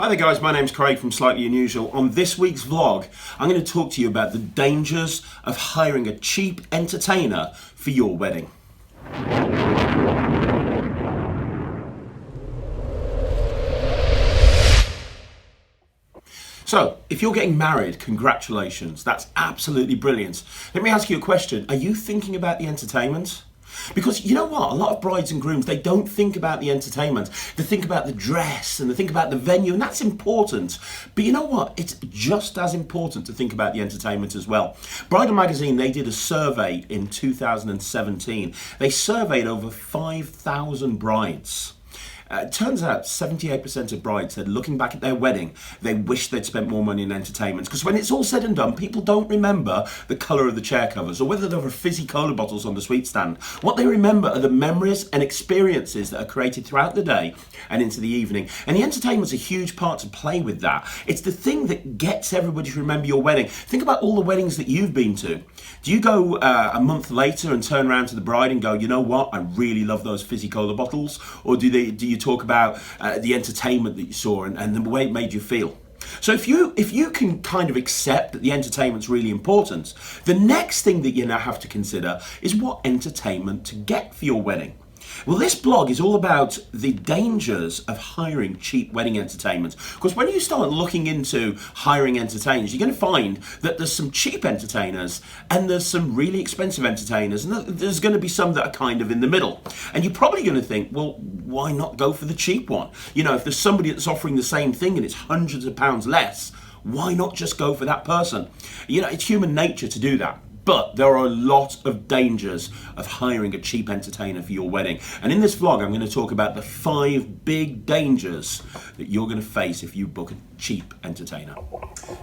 Hi there guys, my name's Craig from Slightly Unusual. On this week's vlog, I'm going to talk to you about the dangers of hiring a cheap entertainer for your wedding. So, if you're getting married, congratulations, that's absolutely brilliant. Let me ask you a question, are you thinking about the entertainment? Because you know what, a lot of brides and grooms, they don't think about the entertainment. They think about the dress and they think about the venue, and that's important. But you know what, it's just as important to think about the entertainment as well. Bridal Magazine, they did a survey in 2017. They surveyed over 5,000 brides. It turns out 78% of brides said looking back at their wedding, they wish they'd spent more money in entertainment. Because when it's all said and done, people don't remember the colour of the chair covers or whether there were fizzy cola bottles on the sweet stand. What they remember are the memories and experiences that are created throughout the day and into the evening. And the entertainment's a huge part to play with that. It's the thing that gets everybody to remember your wedding. Think about all the weddings that you've been to. Do you go a month later and turn around to the bride and go, you know what, I really love those fizzy cola bottles? Or do you talk about the entertainment that you saw and the way it made you feel? So if you can kind of accept that the entertainment's really important, the next thing that you now have to consider is what entertainment to get for your wedding. Well, this blog is all about the dangers of hiring cheap wedding entertainment. Because when you start looking into hiring entertainers, you're going to find that there's some cheap entertainers and there's some really expensive entertainers, and there's going to be some that are kind of in the middle. And you're probably going to think, well, why not go for the cheap one? You know, if there's somebody that's offering the same thing and it's hundreds of pounds less, why not just go for that person? You know, it's human nature to do that. But there are a lot of dangers of hiring a cheap entertainer for your wedding. And in this vlog, I'm going to talk about the 5 big dangers that you're going to face if you book a cheap entertainer.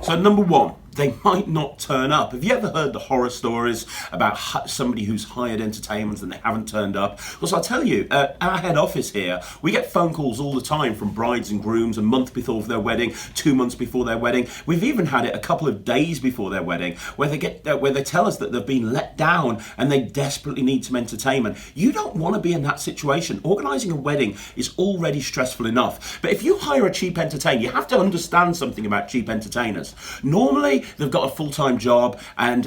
So number 1, they might not turn up. Have you ever heard the horror stories about somebody who's hired entertainment and they haven't turned up? Well, so I'll tell you, at our head office here, we get phone calls all the time from brides and grooms a month before their wedding, 2 months before their wedding. We've even had it a couple of days before their wedding where they tell us that they've been let down and they desperately need some entertainment. You don't want to be in that situation. Organising a wedding is already stressful enough. But if you hire a cheap entertainer, you have to understand something about cheap entertainers. Normally, they've got a full-time job and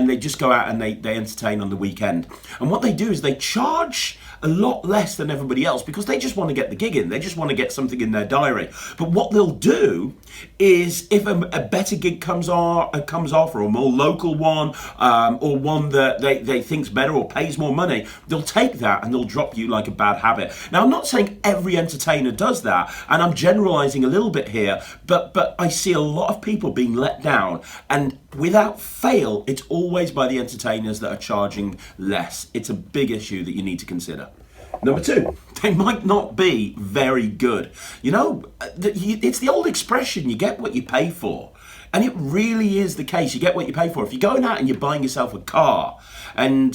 they just go out and they entertain on the weekend. And what they do is they charge a lot less than everybody else because they just want to get the gig in. They just want to get something in their diary. But what they'll do is if a better gig comes off or a more local one or one that they think's better or pays more money, they'll take that and they'll drop you like a bad habit. Now, I'm not saying every entertainer does that, and I'm generalizing a little bit here, but I see a lot of people being let down, and without fail, it's always by the entertainers that are charging less. It's a big issue that you need to consider. Number 2, they might not be very good. You know, it's the old expression, you get what you pay for. And it really is the case. You get what you pay for. If you're going out and you're buying yourself a car and,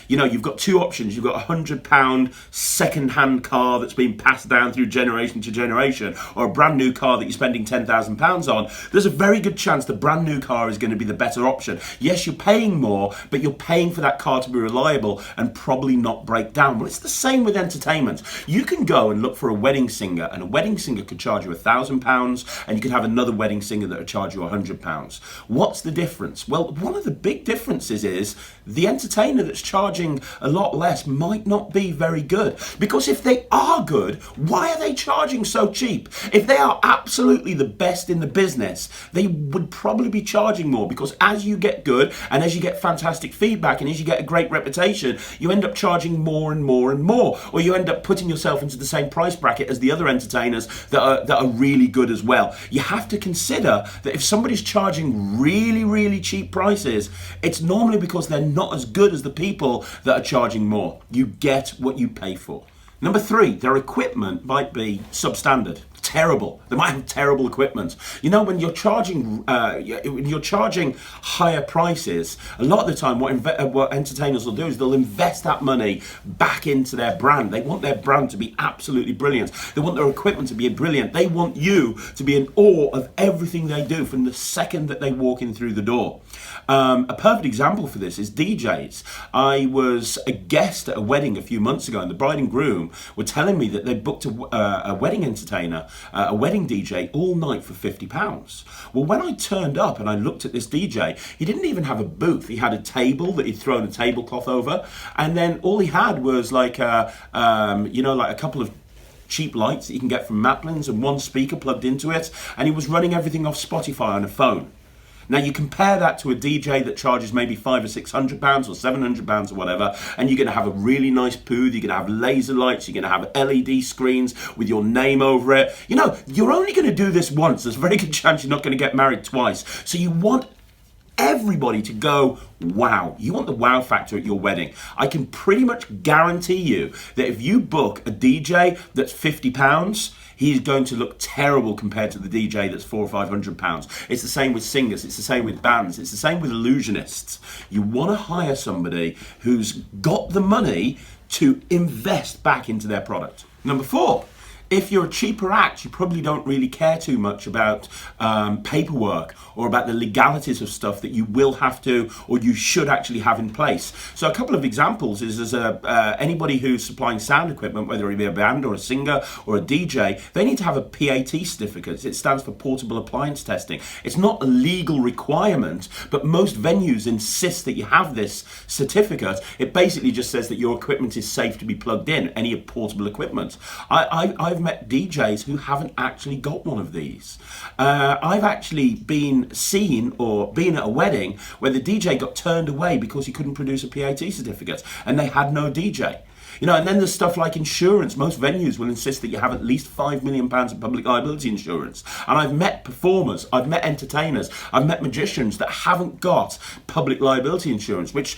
you know, you've got 2 options. You've got a £100 second-hand car that's been passed down through generation to generation, or a brand new car that you're spending £10,000 on. There's a very good chance the brand new car is going to be the better option. Yes, you're paying more, but you're paying for that car to be reliable and probably not break down. Well, it's the same with entertainment. You can go and look for a wedding singer, and a wedding singer could charge you £1,000, and you could have another wedding singer that would charge you £100. What's the difference? Well, one of the big differences is the entertainer that's charging a lot less might not be very good. Because if they are good, why are they charging so cheap? If they are absolutely the best in the business, they would probably be charging more, because as you get good and as you get fantastic feedback and as you get a great reputation, you end up charging more and more and more, or you end up putting yourself into the same price bracket as the other entertainers that are really good as well. You have to consider that if somebody's charging really, really cheap prices, it's normally because they're not as good as the people that are charging more. You get what you pay for. Number 3, their equipment might be substandard. Terrible. They might have terrible equipment. You know, when you're charging higher prices, a lot of the time what entertainers will do is they'll invest that money back into their brand. They want their brand to be absolutely brilliant. They want their equipment to be brilliant. They want you to be in awe of everything they do from the second that they walk in through the door. A perfect example for this is DJs. I was a guest at a wedding a few months ago, and the bride and groom were telling me that they booked a wedding entertainer a wedding DJ all night for £50. Well, when I turned up and I looked at this DJ, he didn't even have a booth. He had a table that he'd thrown a tablecloth over, and then all he had was like like a couple of cheap lights that you can get from Maplin's and one speaker plugged into it, and he was running everything off Spotify on a phone. Now you compare that to a DJ that charges maybe £500 or £600 or £700 or whatever, and you're going to have a really nice booth, you're going to have laser lights, you're going to have LED screens with your name over it. You know, you're only going to do this once. There's a very good chance you're not going to get married twice. So you want everybody to go, wow. You want the wow factor at your wedding. I can pretty much guarantee you that if you book a DJ that's £50, he's going to look terrible compared to the DJ that's £400 or £500. It's the same with singers, it's the same with bands, it's the same with illusionists. You want to hire somebody who's got the money to invest back into their product. Number 4, if you're a cheaper act, you probably don't really care too much about paperwork or about the legalities of stuff that you will have to or you should actually have in place. So a couple of examples is anybody who's supplying sound equipment, whether it be a band or a singer or a DJ, they need to have a PAT certificate. It stands for Portable Appliance Testing. It's not a legal requirement, but most venues insist that you have this certificate. It basically just says that your equipment is safe to be plugged in, any portable equipment. I've met DJs who haven't actually got one of these. I've actually been at a wedding where the DJ got turned away because he couldn't produce a PAT certificate and they had no DJ. You know, and then there's stuff like insurance. Most venues will insist that you have at least £5 million of public liability insurance. And I've met performers, I've met entertainers, I've met magicians that haven't got public liability insurance, which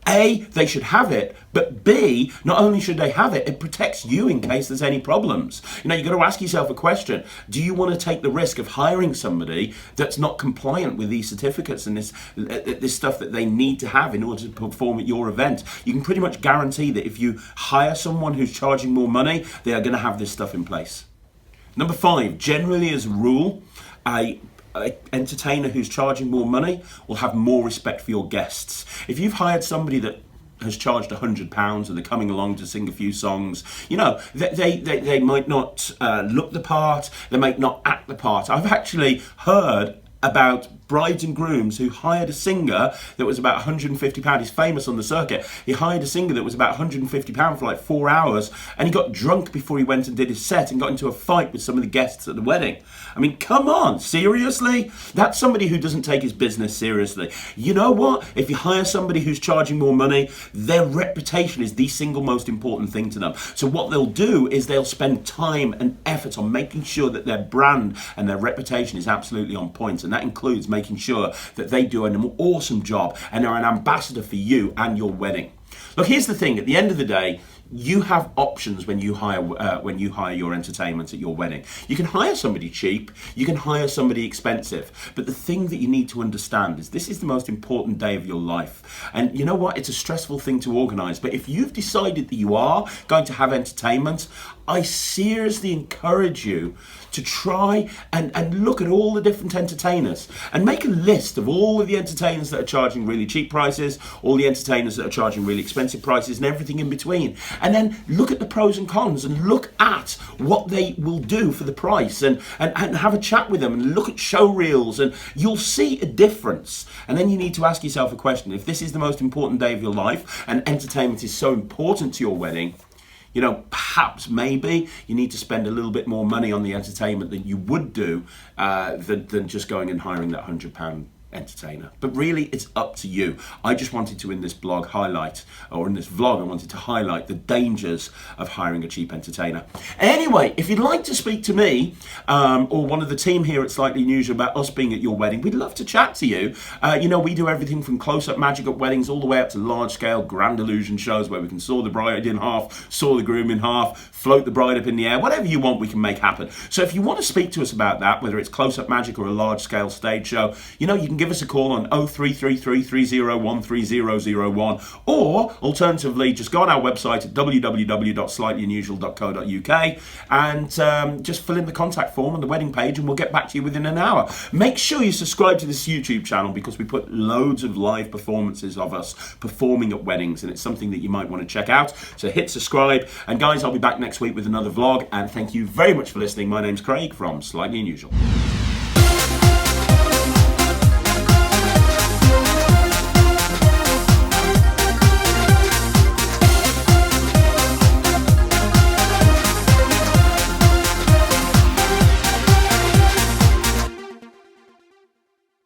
A, they should have it, but B, not only should they have it, it protects you in case there's any problems. You know, you've got to ask yourself a question. Do you want to take the risk of hiring somebody that's not compliant with these certificates and this stuff that they need to have in order to perform at your event? You can pretty much guarantee that if you hire someone who's charging more money, they are going to have this stuff in place. Number 5, generally as a rule, an entertainer who's charging more money will have more respect for your guests. If you've hired somebody that has charged £100 and they're coming along to sing a few songs, you know, they might not look the part, they might not act the part. I've actually heard about brides and grooms who hired a singer that was about £150. He's famous on the circuit. He hired a singer that was about £150 for like 4 hours, and he got drunk before he went and did his set and got into a fight with some of the guests at the wedding. I mean, come on, seriously? That's somebody who doesn't take his business seriously. You know what? If you hire somebody who's charging more money, their reputation is the single most important thing to them. So what they'll do is they'll spend time and effort on making sure that their brand and their reputation is absolutely on point, and that includes making sure that they do an awesome job and are an ambassador for you and your wedding. Look, here's the thing. At the end of the day, you have options when you hire your entertainment at your wedding. You can hire somebody cheap, you can hire somebody expensive, but the thing that you need to understand is this is the most important day of your life. And you know what? It's a stressful thing to organise, but if you've decided that you are going to have entertainment, I seriously encourage you to try and look at all the different entertainers and make a list of all of the entertainers that are charging really cheap prices, all the entertainers that are charging really expensive prices, and everything in between. And then look at the pros and cons and look at what they will do for the price and have a chat with them and look at show reels, and you'll see a difference. And then you need to ask yourself a question. If this is the most important day of your life and entertainment is so important to your wedding, you know, perhaps maybe you need to spend a little bit more money on the entertainment than you would do than just going and hiring that £100 entertainer. But really, it's up to you. I just wanted to, in this blog, in this vlog, I wanted to highlight the dangers of hiring a cheap entertainer. Anyway, if you'd like to speak to me or one of the team here at Slightly Unusual about us being at your wedding, we'd love to chat to you. You know, we do everything from close-up magic at weddings all the way up to large-scale grand illusion shows where we can saw the bride in half, saw the groom in half, float the bride up in the air, whatever you want, we can make happen. So if you want to speak to us about that, whether it's close-up magic or a large-scale stage show, you know, you can give give us a call on 0333 301 3001, or alternatively, just go on our website at www.slightlyunusual.co.uk and just fill in the contact form on the wedding page, and we'll get back to you within an hour. Make sure you subscribe to this YouTube channel, because we put loads of live performances of us performing at weddings, and it's something that you might want to check out. So hit subscribe, and guys, I'll be back next week with another vlog, and thank you very much for listening. My name's Craig from Slightly Unusual.